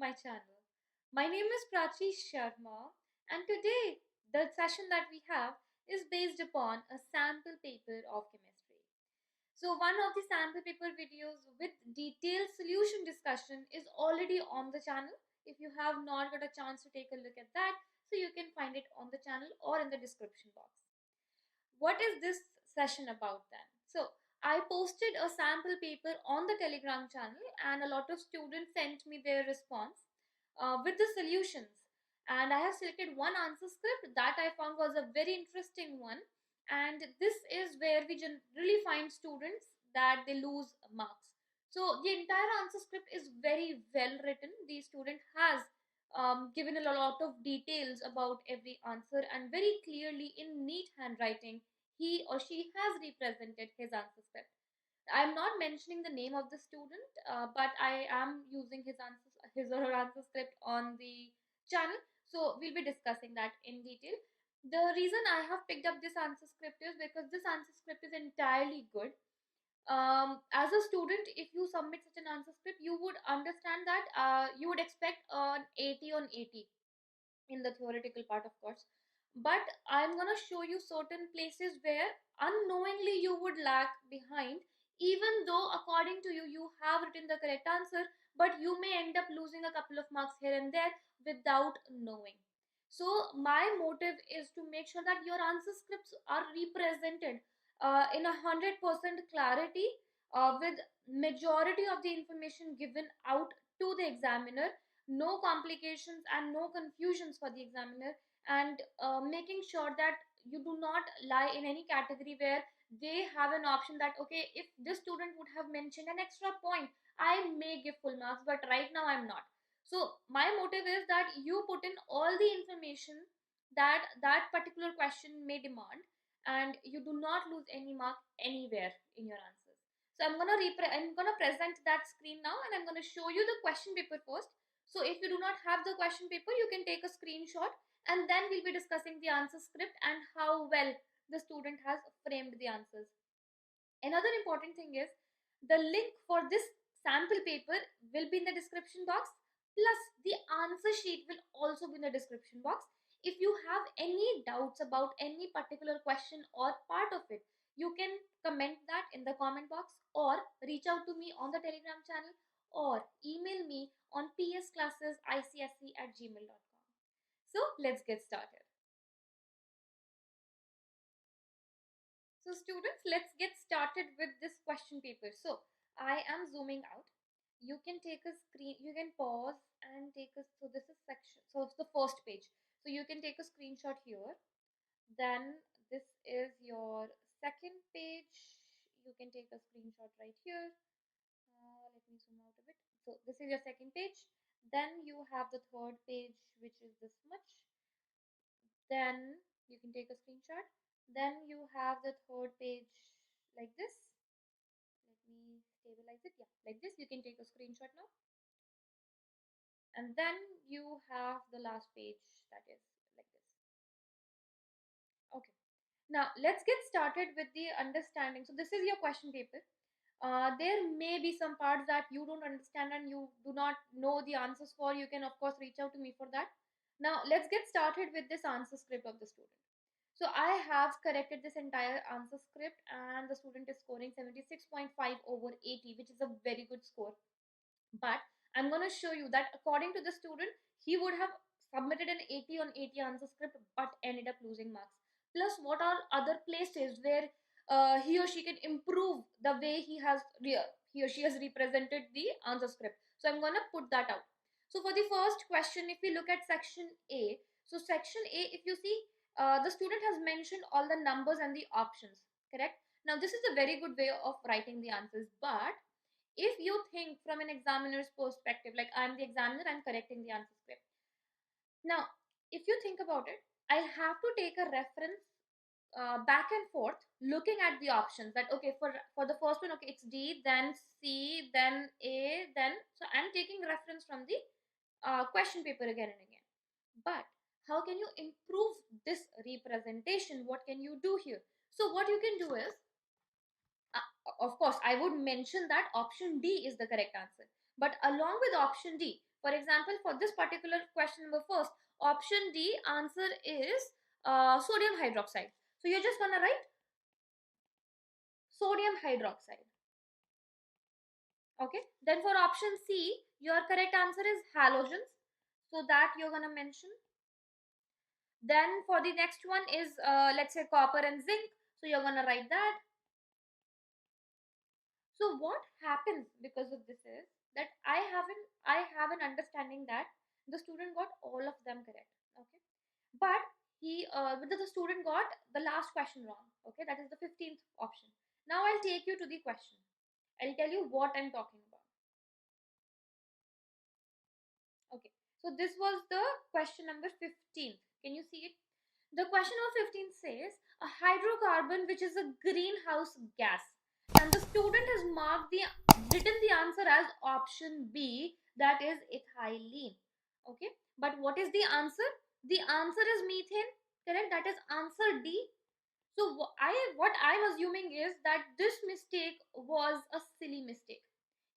my channel. My name is Prachi Sharma, and today the session that we have is based upon a sample paper of chemistry. So one of the sample paper videos with detailed solution discussion is already on the channel. If you have not got a chance to take a look at that, so you can find it on the channel or in the description box. What is this session about then? So I posted a sample paper on the Telegram channel, and a lot of students sent me their response with the solutions. And I have selected one answer script that I found was a very interesting one. And this is where we generally find students that they lose marks. So the entire answer script is very well written. The student has given a lot of details about every answer, and very clearly in neat handwriting he or she has represented his answer script. I'm not mentioning the name of the student, but I am using his or her answer script on the channel. So we'll be discussing that in detail. The reason I have picked up this answer script is because this answer script is entirely good. As a student, if you submit such an answer script, you would understand that you would expect an 80 on 80 in the theoretical part, of course. But I'm gonna show you certain places where unknowingly you would lag behind, even though according to you you have written the correct answer, but you may end up losing a couple of marks here and there without knowing. So my motive is to make sure that your answer scripts are represented in 100% clarity, with majority of the information given out to the examiner, no complications and no confusions for the examiner, and making sure that you do not lie in any category where they have an option that, okay, if this student would have mentioned an extra point, I may give full marks, but right now I'm not. So my motive is that you put in all the information that that particular question may demand, and you do not lose any mark anywhere in your answers. So I'm gonna present that screen now, and I'm gonna show you the question paper first. So if you do not have the question paper, you can take a screenshot, and then we'll be discussing the answer script and how well the student has framed the answers. Another important thing is the link for this sample paper will be in the description box, plus the answer sheet will also be in the description box. If you have any doubts about any particular question or part of it, you can comment that in the comment box, or reach out to me on the Telegram channel, or email me on psclasses@icsc@gmail.com. So let's get started. So students, let's get started with this question paper. So I am zooming out. You can take a screen, you can pause and take a, so this is section, so it's the first page. So you can take a screenshot here. Then this is your second page. You can take a screenshot right here. Let me zoom out a bit. So this is your second page. Then you have the third page, which is this much. Then you can take a screenshot. Then you have the third page like this. Let me stabilize it. Yeah, like this. You can take a screenshot now. And then you have the last page, that is like this. Okay. Now let's get started with the understanding. So this is your question paper. There may be some parts that you don't understand and you do not know the answers for. You can of course reach out to me for that. Now let's get started with this answer script of the student. So I have corrected this entire answer script, and the student is scoring 76.5 over 80, which is a very good score. But I'm going to show you that according to the student, he would have submitted an 80 on 80 answer script but ended up losing marks. Plus, what are other places where he or she can improve the way he or she has represented the answer script. So I'm going to put that out. So for the first question, if we look at section A, so section A, if you see, the student has mentioned all the numbers and the options, correct? Now this is a very good way of writing the answers, but if you think from an examiner's perspective, like I'm the examiner, I'm correcting the answer script. Now, if you think about it, I have to take a reference back and forth looking at the options, that okay, for the first one, okay, it's D, then C, then A, then, so I'm taking reference from the question paper again and again. But how can you improve this representation? What can you do here? So what you can do is, of course, I would mention that option D is the correct answer. But along with option D, For example, for this particular question number first, option D, answer is sodium hydroxide. So you're just gonna write sodium hydroxide. Okay, then for option C, your correct answer is halogens, so that you're gonna mention. Then for the next one is let's say copper and zinc, so you're gonna write that. So what happens because of this is that I have an understanding that the student got all of them correct. Okay, but the student got the last question wrong. Okay, that is the 15th option. Now I'll take you to the question. I'll tell you what I'm talking about. Okay, so this was the question number 15. Can you see it? The question number 15 says a hydrocarbon which is a greenhouse gas, and the student has written the answer as option B, that is ethylene. Okay, but what is the answer? The answer is methane, correct? That is answer D. So what I'm assuming is that this mistake was a silly mistake.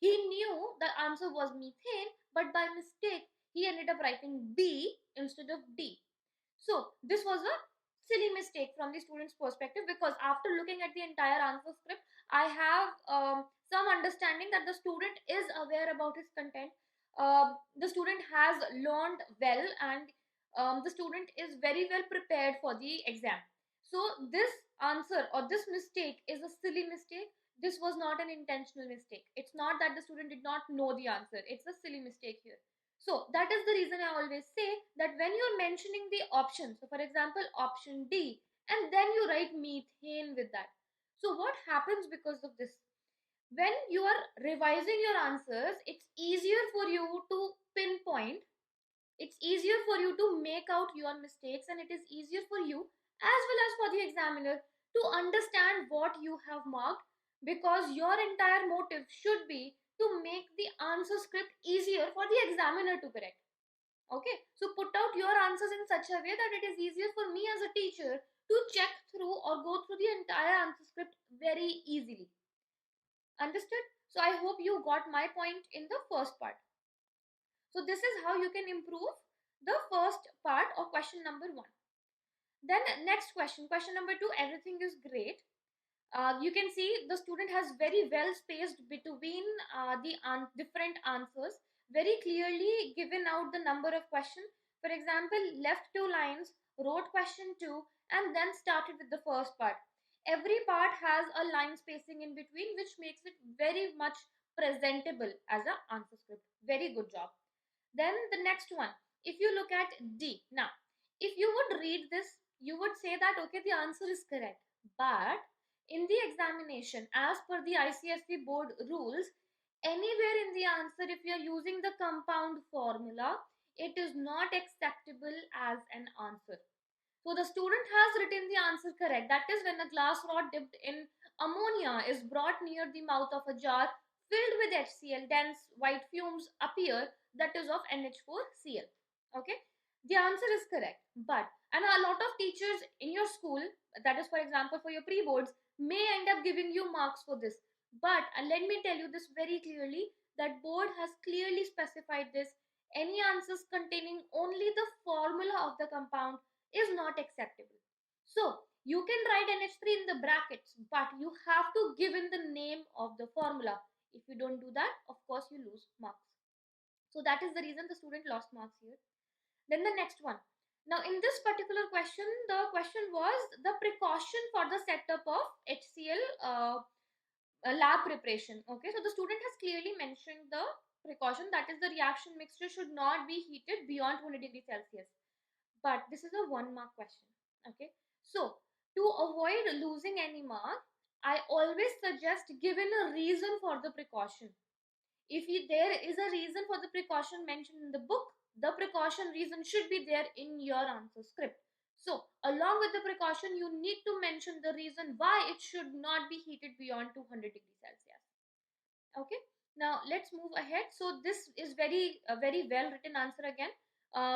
He knew the answer was methane, but by mistake he ended up writing B instead of D. So this was a silly mistake from the student's perspective, because after looking at the entire answer script, I have some understanding that the student is aware about his content. The student has learned well, and the student is very well prepared for the exam. So this answer or this mistake is a silly mistake. This was not an intentional mistake. It's not that the student did not know the answer. It's a silly mistake here. So that is the reason I always say that when you're mentioning the option, so for example, option D, and then you write methane with that. So what happens because of this? When you are revising your answers, it's easier for you to pinpoint, it's easier for you to make out your mistakes, and it is easier for you as well as for the examiner to understand what you have marked, because your entire motive should be to make the answer script easier for the examiner to correct. Okay, so put out your answers in such a way that it is easier for me as a teacher to check through or go through the entire answer script very easily. Understood? So I hope you got my point in the first part. So this is how you can improve the first part of question number 1. Then next question, question number 2, everything is great. You can see the student has very well spaced between the different answers, very clearly given out the number of questions. For example, left 2 lines, wrote question 2, and then started with the first part. Every part has a line spacing in between, which makes it very much presentable as an answer script. Very good job. Then the next one, if you look at D, now if you would read this, you would say that okay, the answer is correct, but in the examination, as per the ICSE board rules, anywhere in the answer, if you are using the compound formula, it is not acceptable as an answer. So the student has written the answer correct. That is, when a glass rod dipped in ammonia is brought near the mouth of a jar filled with HCl, dense white fumes appear, that is of NH4Cl. Okay, the answer is correct. But and a lot of teachers in your school, that is for example for your pre-boards, may end up giving you marks for this. But let me tell you this very clearly, that board has clearly specified this. Any answers containing only the formula of the compound is not acceptable. So you can write NH3 in the brackets, but you have to give in the name of the formula. If you don't do that, of course you lose marks. So that is the reason the student lost marks here. Then the next one. Now in this particular question, the question was the precaution for the setup of HCl lab preparation. Okay, so the student has clearly mentioned the precaution, that is the reaction mixture should not be heated beyond 200 degrees Celsius. But this is a 1 mark question. Okay, so to avoid losing any mark, I always suggest given a reason for the precaution. If there is a reason for the precaution mentioned in the book, the precaution reason should be there in your answer script. So along with the precaution, you need to mention the reason why it should not be heated beyond 200 degrees Celsius. Okay, now let's move ahead. So this is very well written answer again,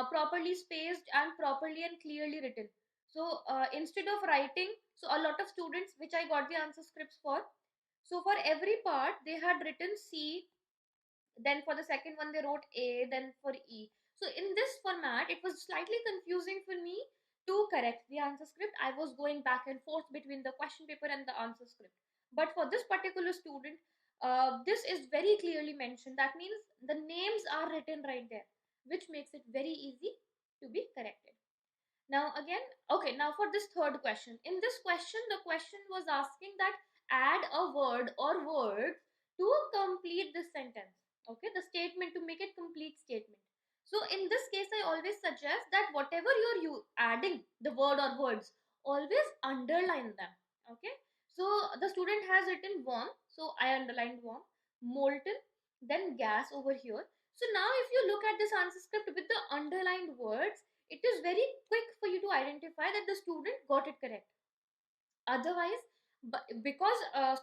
properly spaced and properly and clearly written. So instead of writing, so a lot of students which I got the answer scripts for, so for every part they had written C, Then for the second one, they wrote A, then for E. So in this format, it was slightly confusing for me to correct the answer script. I was going back and forth between the question paper and the answer script. But for this particular student, this is very clearly mentioned. That means the names are written right there, which makes it very easy to be corrected. Now again, okay, now for this third question. In this question, the question was asking that add a word or words to complete this sentence. Okay, the statement, to make it complete statement. So in this case, I always suggest that whatever you're adding, the word or words, always underline them. Okay, so the student has written warm, so I underlined warm, molten, then gas over here. So now if you look at this answer script with the underlined words, it is very quick for you to identify that the student got it correct. Otherwise, because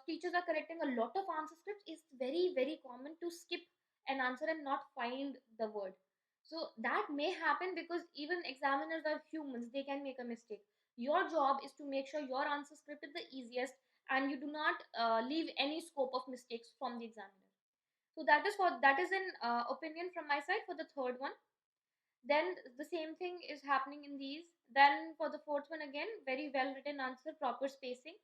teachers are correcting a lot of answer scripts, it's very common to skip an answer and not find the word. So that may happen because even examiners are humans, they can make a mistake. Your job is to make sure your answer script is the easiest and you do not leave any scope of mistakes from the examiner. So that is an opinion from my side for the third one. Then the same thing is happening in these. Then for the fourth one, again, very well written answer, proper spacing.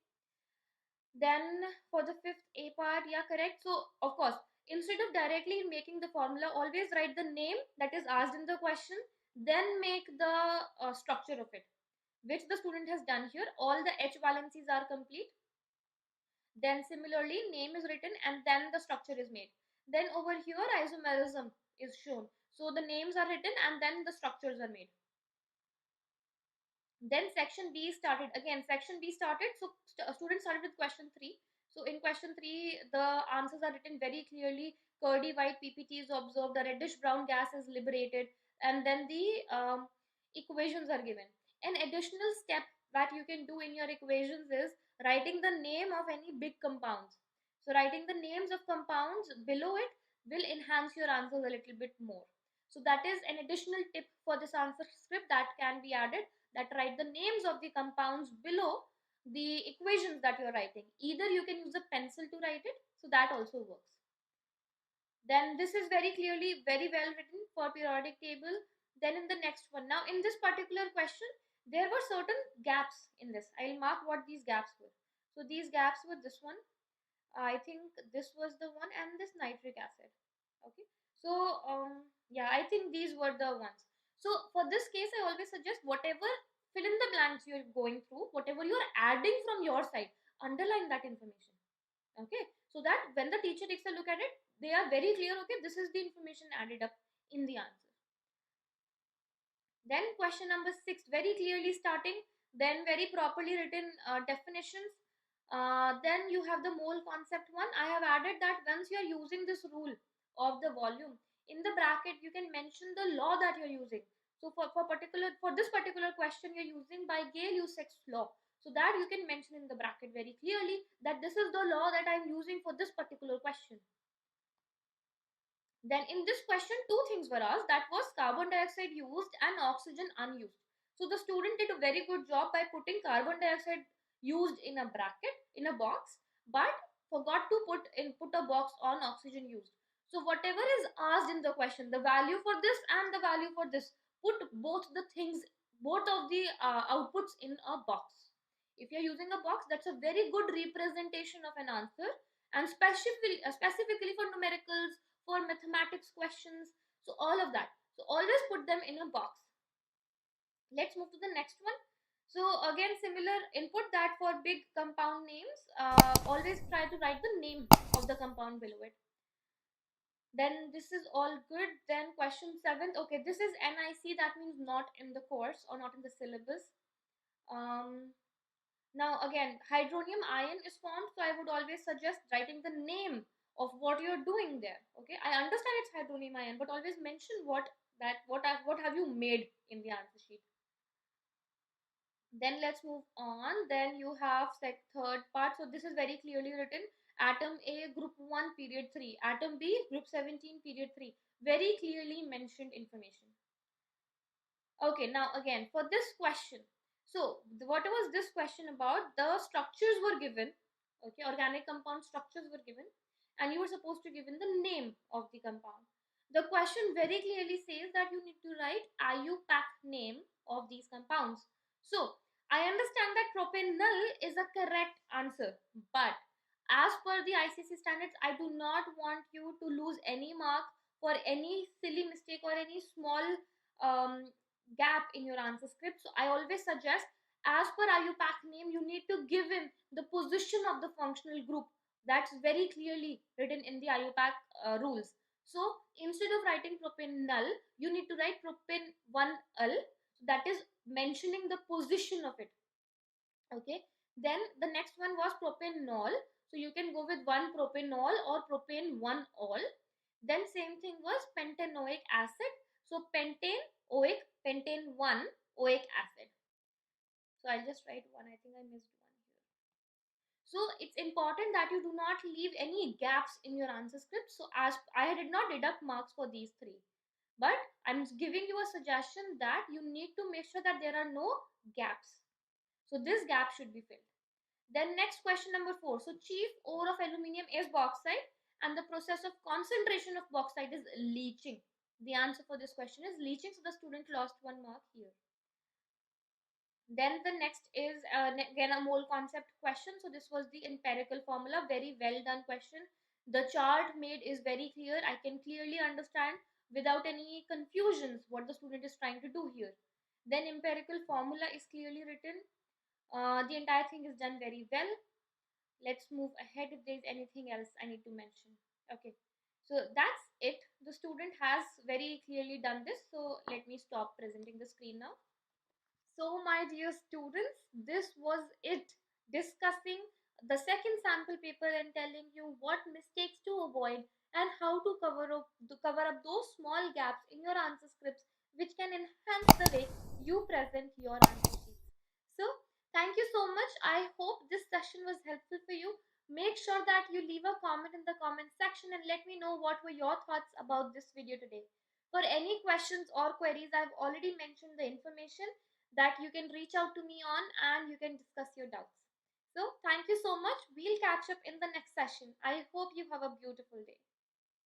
Then for the fifth A part, yeah, correct. So of course, instead of directly making the formula, always write the name that is asked in the question, then make the structure of it, which the student has done here. All the H valencies are complete. Then similarly, name is written and then the structure is made. Then over here, isomerism is shown. So the names are written and then the structures are made. Then section B started. Again, section B started. So students started with question 3. So in question 3, the answers are written very clearly. Curdy white PPT is observed. The reddish brown gas is liberated. And then the equations are given. An additional step that you can do in your equations is writing the name of any big compounds. So writing the names of compounds below it will enhance your answers a little bit more. So that is an additional tip for this answer script that can be added, that write the names of the compounds below the equations that you're writing. Either you can use a pencil to write it, so that also works. Then this is very clearly very well written for periodic table. Then in the next one, now in this particular question, there were certain gaps in this. I'll mark what these gaps were. So these gaps were this one, I think this was the one, and this nitric acid. Okay, so yeah, I think these were the ones. So for this case, I always suggest whatever fill in the blanks you're going through, whatever you're adding from your side, underline that information. Okay, so that when the teacher takes a look at it, they are very clear. Okay, this is the information added up in the answer. Then question number 6, very clearly starting, then very properly written definitions. Then you have the mole concept one. I have added that once you are using this rule of the volume, in the bracket you can mention the law that you're using. So for this particular question, you're using by Gale-Lusak's law. So that you can mention in the bracket very clearly that this is the law that I'm using for this particular question. Then in this question, two things were asked, that was carbon dioxide used and oxygen unused. So the student did a very good job by putting carbon dioxide used in a bracket, in a box, but forgot to put a box on oxygen used. So whatever is asked in the question, the value for this and the value for this, put both the things, both of the outputs in a box. If you're using a box, that's a very good representation of an answer, and specifically for numericals, for mathematics questions, so all of that. So always put them in a box. Let's move to the next one. So again, similar input, that for big compound names, always try to write the name of the compound below it. Then this is all good. Then question 7, okay, this is NIC, that means not in the course or not in the syllabus. Now again, hydronium ion is formed, so I would always suggest writing the name of what you're doing there. Okay, I understand it's hydronium ion, but always mention what have you made in the answer sheet. Then let's move on. Then you have third part. So this is very clearly written. Atom A, group 1, period 3. Atom B, group 17, period 3. Very clearly mentioned information. Okay, now again, for this question, so what was this question about? The structures were given. Okay, organic compound structures were given, and you were supposed to give in the name of the compound. The question very clearly says that you need to write IUPAC name of these compounds. So I understand that propanol is a correct answer, but as per the ICSE standards, I do not want you to lose any mark for any silly mistake or any small gap in your answer script. So I always suggest, as per IUPAC name, you need to give in the position of the functional group. That's very clearly written in the IUPAC rules. So instead of writing propanol, you need to write propan 1al. That is mentioning the position of it. Okay. Then the next one was propanol. So you can go with one propanol or propane 1-ol. Then same thing was pentanoic acid. So pentane, oic, pentane 1, oic acid. So I'll just write one. I think I missed one here. So it's important that you do not leave any gaps in your answer script. So as I did not deduct marks for these three, but I'm giving you a suggestion that you need to make sure that there are no gaps. So this gap should be filled. Then next question number 4. So chief ore of aluminium is bauxite and the process of concentration of bauxite is leaching. The answer for this question is leaching. So the student lost 1 mark here. Then the next is again a mole concept question. So this was the empirical formula. Very well done question. The chart made is very clear. I can clearly understand without any confusions what the student is trying to do here. Then empirical formula is clearly written. The entire thing is done very well. Let's move ahead if there's anything else I need to mention. Okay, so that's it. The student has very clearly done this. So let me stop presenting the screen now. So my dear students, this was it, discussing the second sample paper and telling you what mistakes to avoid and how to cover up those small gaps in your answer scripts which can enhance the way you present your answer sheets. So thank you so much. I hope this session was helpful for you. Make sure that you leave a comment in the comment section and let me know what were your thoughts about this video today. For any questions or queries, I've already mentioned the information that you can reach out to me on and you can discuss your doubts. So thank you so much. We'll catch up in the next session. I hope you have a beautiful day.